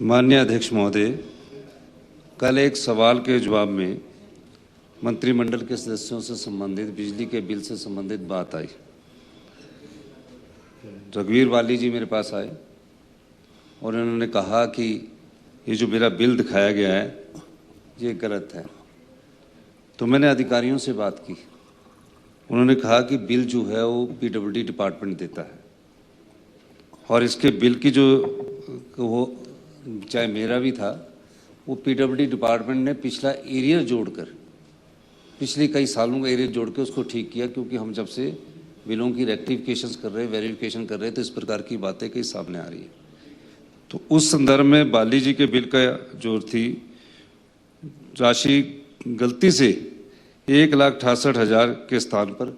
माननीय अध्यक्ष महोदय, कल एक सवाल के जवाब में मंत्रिमंडल के सदस्यों से संबंधित बिजली के बिल से संबंधित बात आई। रघुवीर वाली जी मेरे पास आए और उन्होंने कहा कि ये जो मेरा बिल दिखाया गया है ये गलत है। तो मैंने अधिकारियों से बात की, उन्होंने कहा कि बिल जो है वो पीडब्ल्यूडी डिपार्टमेंट देता है और इसके बिल की जो वो चाहे मेरा भी था वो पीडब्ल्यूडी डिपार्टमेंट ने पिछला एरियर जोड़कर, पिछले कई सालों का एरियर जोड़ के उसको ठीक किया, क्योंकि हम जब से बिलों की रेक्टिफिकेशंस कर रहे, वेरिफिकेशन कर रहे तो इस प्रकार की बातें कई सामने आ रही है। तो उस संदर्भ में बाली जी के बिल का जो थी राशि गलती से 1,68,000 के स्थान पर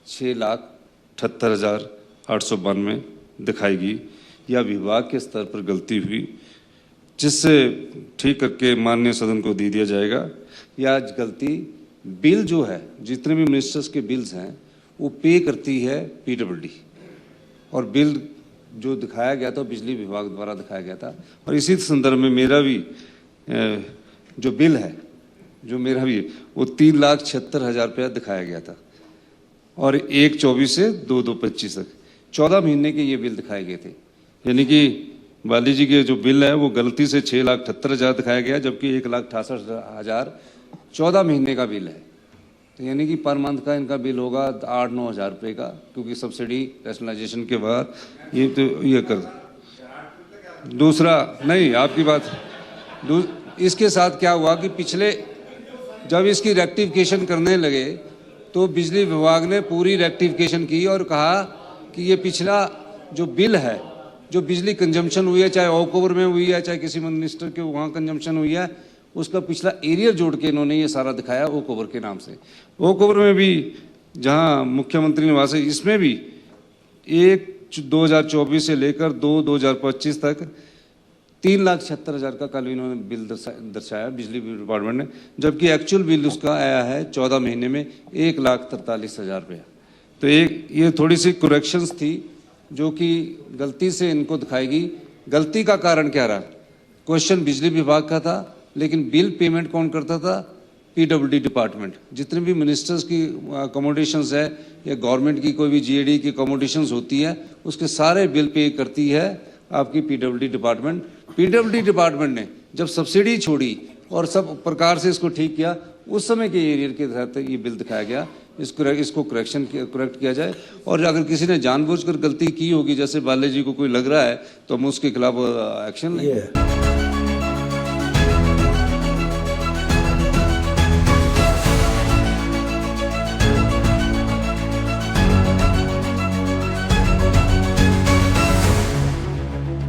6,78,892 दिखाई गई या विभाग के स्तर पर गलती हुई, जिससे ठीक करके माननीय सदन को दे दिया जाएगा। या गलती बिल जो है, जितने भी मिनिस्टर्स के बिल्स हैं वो पे करती है पीडब्ल्यूडी, और बिल जो दिखाया गया था बिजली विभाग द्वारा दिखाया गया था। और इसी संदर्भ में मेरा भी जो बिल है, जो मेरा भी वो 3,76,000 रुपया दिखाया गया था और 1/24 से 2/25 तक 14 महीने के ये बिल दिखाए गए थे। यानी कि बाली जी के जो बिल है वो गलती से 6,78,000 दिखाया गया, जबकि 1,68,000 14 महीने का बिल है। तो यानी कि पर मंथ का इनका बिल होगा 8-9 हज़ार रुपये का, क्योंकि सब्सिडी रैशनलाइजेशन के बाद ये तो ये कर। दूसरा नहीं, आपकी बात इसके साथ क्या हुआ कि पिछले जब इसकी रेक्टिफिकेशन करने लगे तो बिजली विभाग ने पूरी रेक्टिफिकेशन की और कहा कि ये पिछला जो बिल है, जो बिजली कंजम्पशन हुई है, चाहे ओवर में हुई है, चाहे किसी मिनिस्टर के वहाँ कंजम्पशन हुई है, उसका पिछला एरियर जोड़ के इन्होंने ये सारा दिखाया ओवर के नाम से। ओवर में भी जहाँ मुख्यमंत्री निवास है, इसमें भी 1/2024 से लेकर 2/2025 तक 3,76,000 का कल इन्होंने बिल दर्शाया बिजली डिपार्टमेंट ने, जबकि एक्चुअल बिल उसका आया है 14 महीने में 1,43,000 रुपया। तो ये थोड़ी सी करेक्शंस थी जो कि गलती से इनको दिखाई गई। गलती का कारण क्या रहा? क्वेश्चन बिजली विभाग का था, लेकिन बिल पेमेंट कौन करता था? PWD department. जितने भी मिनिस्टर्स की अकोमोडेशंस है या गवर्नमेंट की कोई भी जीएडी की अकोमोडेशंस होती है, उसके सारे बिल पे करती है आपकी पीडब्ल्यूडी डिपार्टमेंट। पीडब्ल्यूडी डिपार्टमेंट ने जब सब्सिडी छोड़ी और सब प्रकार से इसको ठीक किया, उस समय के एरियर के तहत ये बिल दिखाया गया। इसको करेक्ट किया जाए, और अगर किसी ने जानबूझकर गलती की होगी, जैसे बाले जी को कोई लग रहा है, तो हम उसके खिलाफ एक्शन लेंगे।